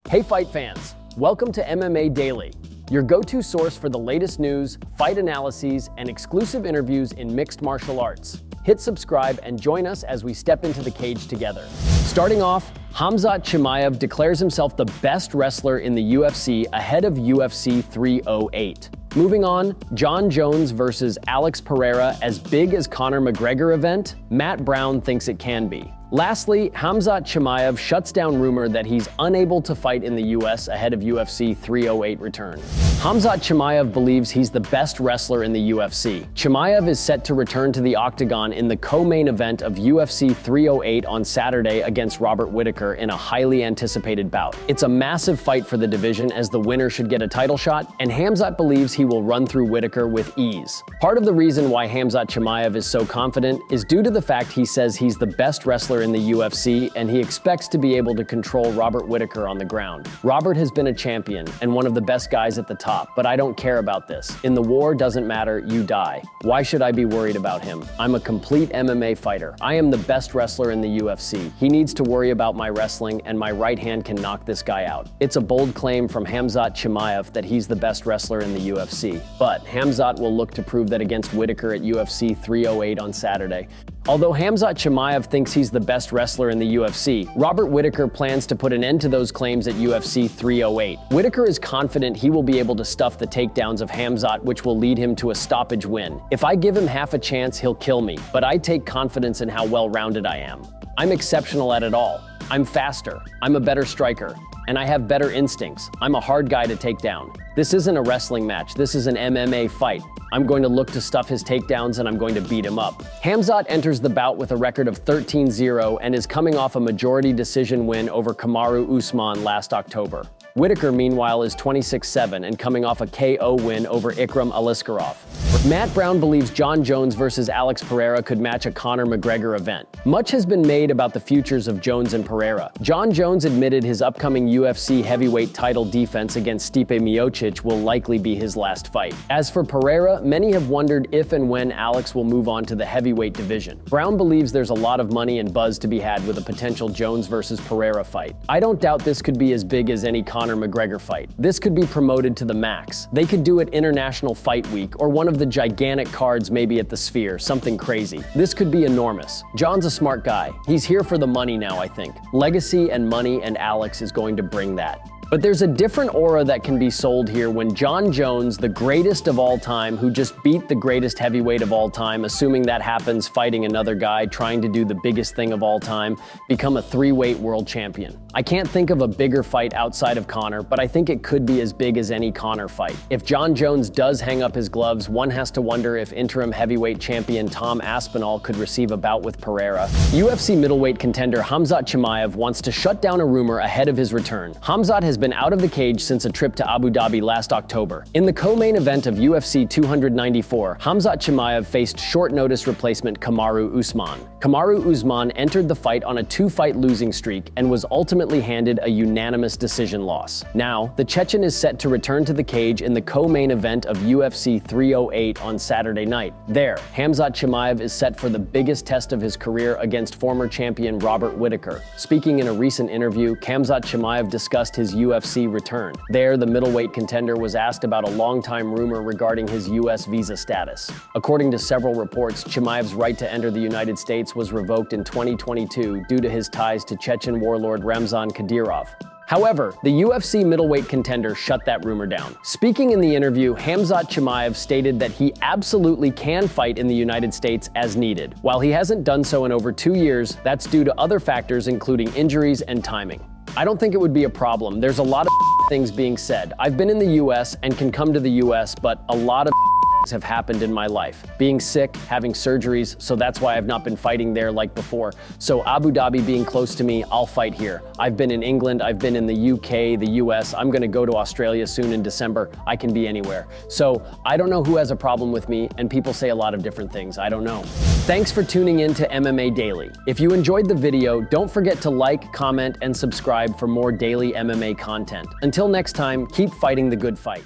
Hey fight fans, welcome to MMA Daily, your go-to source for the latest news, fight analyses, and exclusive interviews in mixed martial arts. Hit subscribe and join us as we step into the cage together. Starting off, Khamzat Chimaev declares himself the best wrestler in the UFC ahead of UFC 308. Moving on, Jon Jones versus Alex Pereira as big as Conor McGregor event? Matt Brown thinks it can be. Lastly, Khamzat Chimaev shuts down rumor that he's unable to fight in the US ahead of UFC 308 return. Khamzat Chimaev believes he's the best wrestler in the UFC. Chimaev is set to return to the octagon in the co-main event of UFC 308 on Saturday against Robert Whittaker in a highly anticipated bout. It's a massive fight for the division as the winner should get a title shot, and Khamzat believes he will run through Whittaker with ease. Part of the reason why Khamzat Chimaev is so confident is due to the fact he says he's the best wrestler in the UFC and he expects to be able to control Robert Whittaker on the ground. Robert has been a champion and one of the best guys at the top, but I don't care about this. In the war, doesn't matter, you die. Why should I be worried about him? I'm a complete MMA fighter. I am the best wrestler in the UFC. He needs to worry about my wrestling and my right hand can knock this guy out. It's a bold claim from Khamzat Chimaev that he's the best wrestler in the UFC, but Khamzat will look to prove that against Whittaker at UFC 308 on Saturday. Although Khamzat Chimaev thinks he's the best wrestler in the UFC, Robert Whittaker plans to put an end to those claims at UFC 308. Whittaker is confident he will be able to stuff the takedowns of Khamzat, which will lead him to a stoppage win. If I give him half a chance, he'll kill me, but I take confidence in how well-rounded I am. I'm exceptional at it all. I'm faster, I'm a better striker, and I have better instincts. I'm a hard guy to take down. This isn't a wrestling match, this is an MMA fight. I'm going to look to stuff his takedowns and I'm going to beat him up. Khamzat enters the bout with a record of 13-0 and is coming off a majority decision win over Kamaru Usman last October. Whittaker, meanwhile, is 26-7 and coming off a KO win over Ikram Aliskerov. Matt Brown believes Jon Jones versus Alex Pereira could match a Conor McGregor event. Much has been made about the futures of Jones and Pereira. Jon Jones admitted his upcoming UFC heavyweight title defense against Stipe Miocic will likely be his last fight. As for Pereira, many have wondered if and when Alex will move on to the heavyweight division. Brown believes there's a lot of money and buzz to be had with a potential Jones versus Pereira fight. I don't doubt this could be as big as any Conor McGregor fight. This could be promoted to the max. They could do it International Fight Week or one of the gigantic cards maybe at the Sphere, something crazy. This could be enormous. Jon's a smart guy. He's here for the money now, I think. Legacy and money, and Alex is going to bring that. But there's a different aura that can be sold here when Jon Jones, the greatest of all time, who just beat the greatest heavyweight of all time, assuming that happens fighting another guy trying to do the biggest thing of all time, become a three-weight world champion. I can't think of a bigger fight outside of Conor, but I think it could be as big as any Conor fight. If Jon Jones does hang up his gloves, one has to wonder if interim heavyweight champion Tom Aspinall could receive a bout with Pereira. UFC middleweight contender Khamzat Chimaev wants to shut down a rumor ahead of his return. Khamzat has been out of the cage since a trip to Abu Dhabi last October. In the co-main event of UFC 294, Khamzat Chimaev faced short-notice replacement Kamaru Usman. Kamaru Usman entered the fight on a two-fight losing streak and was ultimately handed a unanimous decision loss. Now, the Chechen is set to return to the cage in the co-main event of UFC 308 on Saturday night. There, Khamzat Chimaev is set for the biggest test of his career against former champion Robert Whittaker. Speaking in a recent interview, Khamzat Chimaev discussed his UFC return. There, the middleweight contender was asked about a long-time rumor regarding his US visa status. According to several reports, Chimaev's right to enter the United States was revoked in 2022 due to his ties to Chechen warlord Ramzan Kadyrov. However, the UFC middleweight contender shut that rumor down. Speaking in the interview, Khamzat Chimaev stated that he absolutely can fight in the United States as needed. While he hasn't done so in over 2 years, that's due to other factors including injuries and timing. I don't think it would be a problem. There's a lot of things being said. I've been in the US and can come to the US, but a lot of have happened in my life. Being sick, having surgeries, so that's why I've not been fighting there like before. So Abu Dhabi being close to me, I'll fight here. I've been in England, I've been in the UK, the US, I'm gonna go to Australia soon in December. I can be anywhere. So I don't know who has a problem with me, and people say a lot of different things, I don't know. Thanks for tuning in to MMA Daily. If you enjoyed the video, don't forget to like, comment, and subscribe for more daily MMA content. Until next time, keep fighting the good fight.